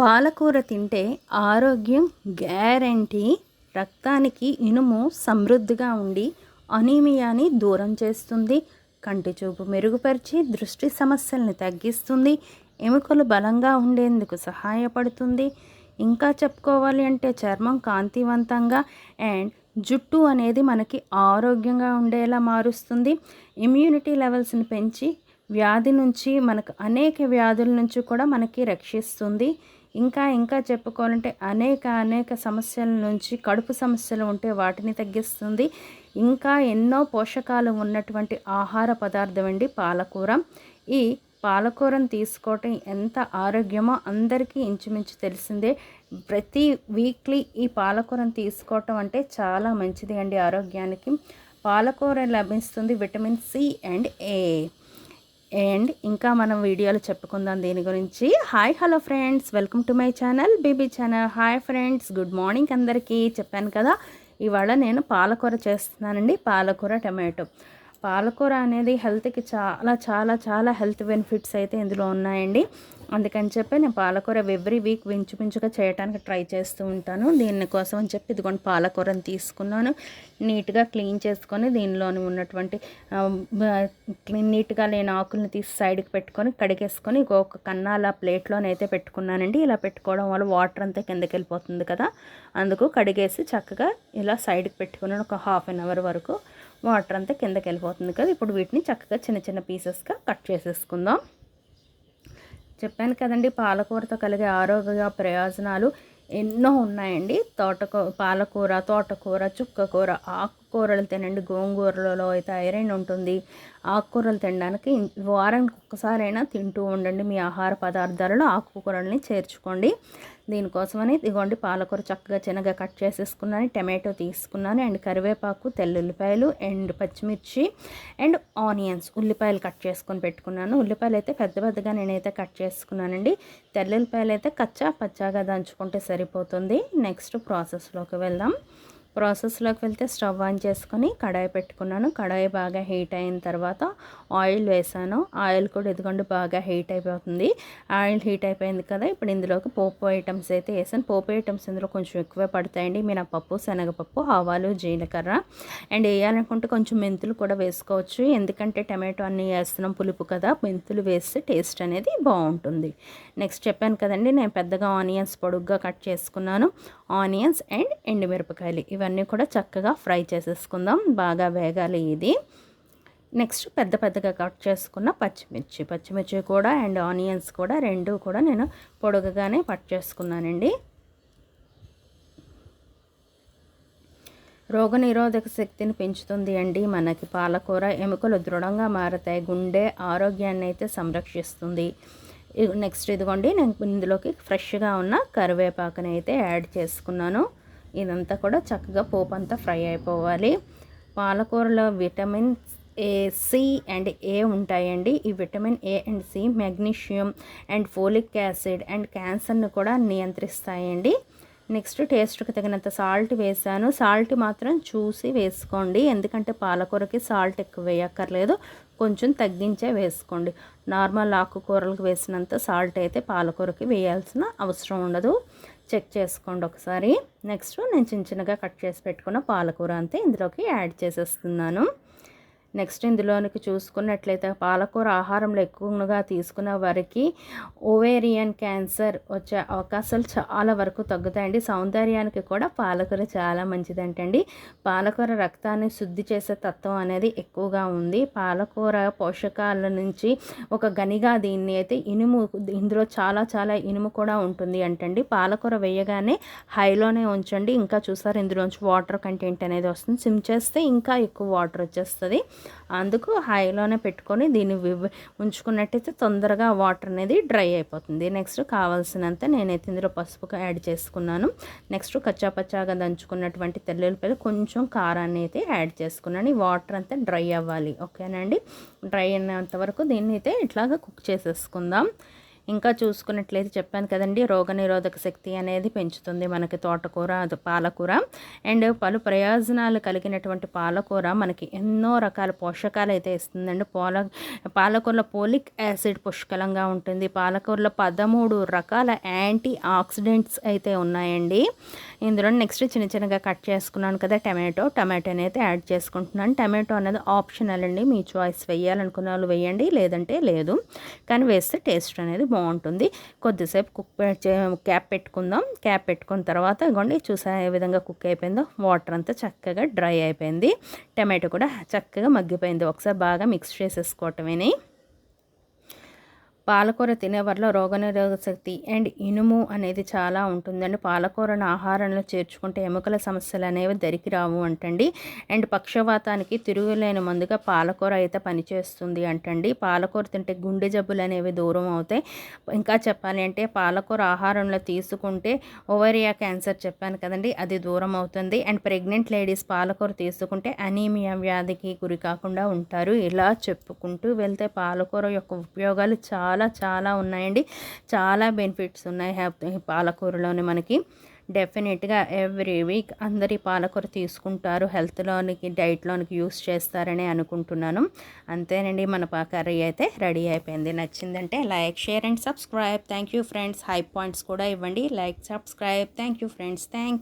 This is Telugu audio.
పాలకూర తింటే ఆరోగ్యం గ్యారంటీ. రక్తానికి ఇనుము సమృద్ధిగా ఉండి అనీమియాని దూరం చేస్తుంది. కంటి చూపు మెరుగుపరిచి దృష్టి సమస్యల్ని తగ్గిస్తుంది. ఎముకలు బలంగా ఉండేందుకు సహాయపడుతుంది. ఇంకా చెప్పుకోవాలి అంటే చర్మం కాంతివంతంగా అండ్ జుట్టు అనేది మనకి ఆరోగ్యంగా ఉండేలా మారుస్తుంది. ఇమ్యూనిటీ లెవెల్స్ని పెంచి వ్యాధి నుంచి మనకు అనేక వ్యాధుల నుంచి కూడా మనకి రక్షిస్తుంది. ఇంకా చెప్పుకోవాలంటే అనేక సమస్యల నుంచి, కడుపు సమస్యలు ఉంటే వాటిని తగ్గిస్తుంది. ఇంకా ఎన్నో పోషకాలు ఉన్నటువంటి ఆహార పదార్థం అండి పాలకూర. ఈ పాలకూరను తీసుకోవటం ఎంత ఆరోగ్యమో అందరికీ ఇంచుమించు తెలిసిందే. ప్రతి వీక్లీ ఈ పాలకూరను తీసుకోవటం అంటే చాలా మంచిది అండి ఆరోగ్యానికి. పాలకూర లభిస్తుంది vitamin C and A. And ఇంకా మనం వీడియోలో చెప్పుకుందాం దీని గురించి. Hi hello friends, welcome to my channel baby channel. Hi friends, good morning అందరికీ. చెప్పాను కదా ఇవాళ నేను పాలకూర చేస్తున్నానండి. పాలకూర టమాటో. పాలకూర అనేది హెల్త్కి చాలా చాలా చాలా హెల్త్ బెనిఫిట్స్ అయితే ఇందులో ఉన్నాయండి. అందుకని చెప్పి నేను పాలకూర ఎవ్రీ వీక్ ఇంచుమించుగా చేయడానికి ట్రై చేస్తూ ఉంటాను. దీనికోసం అని చెప్పి ఇదిగోండి పాలకూరని తీసుకున్నాను. నీట్గా క్లీన్ చేసుకొని దీనిలోని ఉన్నటువంటి నీట్గా లేని ఆకుల్ని తీసి సైడ్కి పెట్టుకొని కడిగేసుకొని ఒక కన్నాల ప్లేట్లోనైతే పెట్టుకున్నానండి. ఇలా పెట్టుకోవడం వల్ల వాటర్ అంతా కిందకి వెళ్ళిపోతుంది కదా, అందుకు కడిగేసి చక్కగా ఇలా సైడ్కి పెట్టుకున్నాను. ఒక హాఫ్ అన్ అవర్ వరకు వాటర్ అంతా కిందకి వెళ్ళిపోతుంది కదా. ఇప్పుడు వీటిని చక్కగా చిన్న చిన్న పీసెస్గా కట్ చేసేసుకుందాం. చెప్పాను కదండి పాలకూరతో కలిగే ఆరోగ్య ప్రయోజనాలు ఎన్నో ఉన్నాయండి. పాలకూర, తోటకూర, చుక్కకూర, ఆకుకూరలు తినండి. గోంగూరలలో అయితే ఐరన్ ఉంటుంది. ఆకుకూరలు తినడానికి వారానికి ఒక్కసారైనా తింటూ ఉండండి. మీ ఆహార పదార్థాలలో ఆకుకూరల్ని చేర్చుకోండి. దీనికోసమని ఇదిగోండి పాలకూర చక్కగా చిన్నగా కట్ చేసేసుకున్నాను. టమాటో తీసుకున్నాను అండ్ కరివేపాకు, తెల్లుల్లిపాయలు అండ్ పచ్చిమిర్చి అండ్ ఆనియన్స్, ఉల్లిపాయలు కట్ చేసుకొని పెట్టుకున్నాను. ఉల్లిపాయలు అయితే పెద్దగా నేనైతే కట్ చేసుకున్నానండి. తెల్లుల్లిపాయలు అయితే కచ్చా పచ్చాగా దంచుకుంటే సరిపోతుంది. నెక్స్ట్ ప్రాసెస్లోకి వెళ్దాం. ప్రాసెస్లోకి వెళ్తే స్టవ్ ఆన్ చేసుకొని కడాయి పెట్టుకున్నాను. కడాయి బాగా హీట్ అయిన తర్వాత ఆయిల్ వేసాను. ఆయిల్ కూడా ఇదిగోండి బాగా హీట్ అయిపోతుంది. ఆయిల్ హీట్ అయిపోయింది కదా, ఇప్పుడు ఇందులోకి పోపు ఐటమ్స్ అయితే వేసాను. పోపు ఐటమ్స్ ఇందులో కొంచెం ఎక్కువే పడతాయండి. మినపప్పు, శనగపప్పు, ఆవాలు, జీలకర్ర అండ్ వేయాలనుకుంటే కొంచెం మెంతులు కూడా వేసుకోవచ్చు. ఎందుకంటే టమాటో అన్నీ వేస్తున్నాం పులుపు కదా, మెంతులు వేస్తే టేస్ట్ అనేది బాగుంటుంది. నెక్స్ట్ చెప్పాను కదండి నేను పెద్దగా ఆనియన్స్ పొడుగ్గా కట్ చేసుకున్నాను. ఆనియన్స్ అండ్ ఎండుమిరపకాయలు ఇవన్నీ కూడా చక్కగా ఫ్రై చేసేసుకుందాం. బాగా వేగాలి ఇది. నెక్స్ట్ పెద్దగా కట్ చేసుకున్న పచ్చిమిర్చి కూడా అండ్ ఆనియన్స్ కూడా రెండు కూడా నేను పొడుగుగానే కట్ చేసుకున్నానండి. రోగనిరోధక శక్తిని పెంచుతుంది అండి మనకి పాలకూర. ఎముకలు దృఢంగా మారతాయి. గుండె ఆరోగ్యాన్ని అయితే సంరక్షిస్తుంది. నెక్స్ట్ ఇదిగోండి నేను ఇందులోకి ఫ్రెష్గా ఉన్న కరివేపాకుని అయితే యాడ్ చేసుకున్నాను. ఇదంతా కూడా చక్కగా పోపు అంతా ఫ్రై అయిపోవాలి. పాలకూరలో విటమిన్ సి అండ్ ఏ ఉంటాయండి. ఈ vitamin A and C magnesium and folic acid and క్యాన్సర్ని కూడా నియంత్రిస్తాయండి. నెక్స్ట్ టేస్ట్కి తగినంత సాల్ట్ వేసాను. సాల్ట్ మాత్రం చూసి వేసుకోండి, ఎందుకంటే పాలకూరకి సాల్ట్ ఎక్కువ వేయక్కర్లేదు, కొంచెం తగ్గించే వేసుకోండి. నార్మల్ ఆకుకూరలకు వేసినంత సాల్ట్ అయితే పాలకూరకి వేయాల్సిన అవసరం ఉండదు. చెక్ చేసుకోండి ఒకసారి. నెక్స్ట్ నేను చిన్నగా కట్ చేసి పెట్టుకున్న పాలకూర అంతే ఇందులోకి యాడ్ చేసేస్తున్నాను. నెక్స్ట్ ఇందులోనికి చూసుకున్నట్లయితే పాలకూర ఆహారంలో ఎక్కువగా తీసుకున్న వారికి ఓవేరియన్ క్యాన్సర్ వచ్చే అవకాశాలు చాలా వరకు తగ్గుతాయండి. సౌందర్యానికి కూడా పాలకూర చాలా మంచిదంటండి. పాలకూర రక్తాన్ని శుద్ధి చేసే తత్వం అనేది ఎక్కువగా ఉంది. పాలకూర పోషకాల నుంచి ఒక గనిగా దీన్ని అయితే ఇందులో చాలా చాలా ఇనుము కూడా ఉంటుంది అంటండి. పాలకూర వేయగానే హైలోనే ఉంచండి. ఇంకా చూసారు ఇందులోంచి వాటర్ కంటెంట్ అనేది వస్తుంది. సిమ్ చేస్తే ఇంకా ఎక్కువ వాటర్ వచ్చేస్తుంది. అందుకు హైలోనే పెట్టుకొని దీన్ని ఉంచుకున్నట్టయితే తొందరగా వాటర్ అనేది డ్రై అయిపోతుంది. నెక్స్ట్ కావాల్సినంత నేనైతే ఇందులో పసుపు యాడ్ చేసుకున్నాను. నెక్స్ట్ కచ్చాపచ్చాగా దంచుకున్నటువంటి తెల్లుల్లిపాయలు, కొంచెం కారాన్ని అయితే యాడ్ చేసుకున్నాను. ఈ వాటర్ అంతా డ్రై అవ్వాలి. ఓకేనండి. డ్రై అయినంత వరకు దీన్ని అయితే ఇట్లాగా కుక్ చేసేసుకుందాం. ఇంకా చూసుకున్నట్లయితే చెప్పాను కదండి, రోగనిరోధక శక్తి అనేది పెంచుతుంది మనకి తోటకూర, అది పాలకూర. అండ్ పలు ప్రయోజనాలు కలిగినటువంటి పాలకూర మనకి ఎన్నో రకాల పోషకాలు అయితే ఇస్తుందండి. పాలకూరలో పోలిక్ యాసిడ్ పుష్కలంగా ఉంటుంది. పాలకూరలో 13 రకాల యాంటీ ఆక్సిడెంట్స్ అయితే ఉన్నాయండి. ఇందులో నెక్స్ట్ చిన్న చిన్నగా కట్ చేసుకున్నాను కదా టమాటోని అయితే యాడ్ చేసుకుంటున్నాను. టమాటో అనేది ఆప్షనల్ అండి, మీ చాయిస్. వేయాలనుకున్న వాళ్ళు వేయండి, లేదంటే లేదు. కానీ వేస్తే టేస్ట్ అనేది బాగుంటుంది. కొద్దిసేపు క్యాప్ పెట్టుకుందాం. క్యాప్ పెట్టుకున్న తర్వాత ఇగోండి చూసా ఏ విధంగా కుక్ అయిపోయిందో. వాటర్ అంతా చక్కగా డ్రై అయిపోయింది. టమాటో కూడా చక్కగా మగ్గిపోయింది. ఒకసారి బాగా మిక్స్ చేసేసుకోవటమేని. పాలకూర తినేవారిలో రోగనిరోధక శక్తి అండ్ ఇనుము అనేది చాలా ఉంటుందండి. పాలకూరను ఆహారంలో చేర్చుకుంటే ఎముకల సమస్యలు అనేవి దరికి రావు అంటండి. అండ్ పక్షవాతానికి తిరుగులేని మందుగా పాలకూర అయితే పనిచేస్తుంది అంటండి. పాలకూర తింటే గుండె జబ్బులు అనేవి దూరం అవుతాయి. ఇంకా చెప్పాలి అంటే పాలకూర ఆహారంలో తీసుకుంటే ఓవేరియా క్యాన్సర్ చెప్పాను కదండి, అది దూరం అవుతుంది. అండ్ ప్రెగ్నెంట్ లేడీస్ పాలకూర తీసుకుంటే అనీమియా వ్యాధికి గురి కాకుండా ఉంటారు. ఇలా చెప్పుకుంటూ వెళ్తే పాలకూర యొక్క ఉపయోగాలు చాలా ఉన్నాయండి. చాలా బెనిఫిట్స్ ఉన్నాయి పాలకూరలోని మనకి. డెఫినెట్గా ఎవ్రీ వీక్ అందరి పాలకూర తీసుకుంటారు, హెల్త్లోనికి డైట్లోనికి యూస్ చేస్తారని అనుకుంటున్నాను. అంతేనండి, మన కర్రీ అయితే రెడీ అయిపోయింది. నచ్చిందంటే like, share and subscribe. Thank you friends. High points కూడా ఇవ్వండి. Like, subscribe. Thank you friends. Thank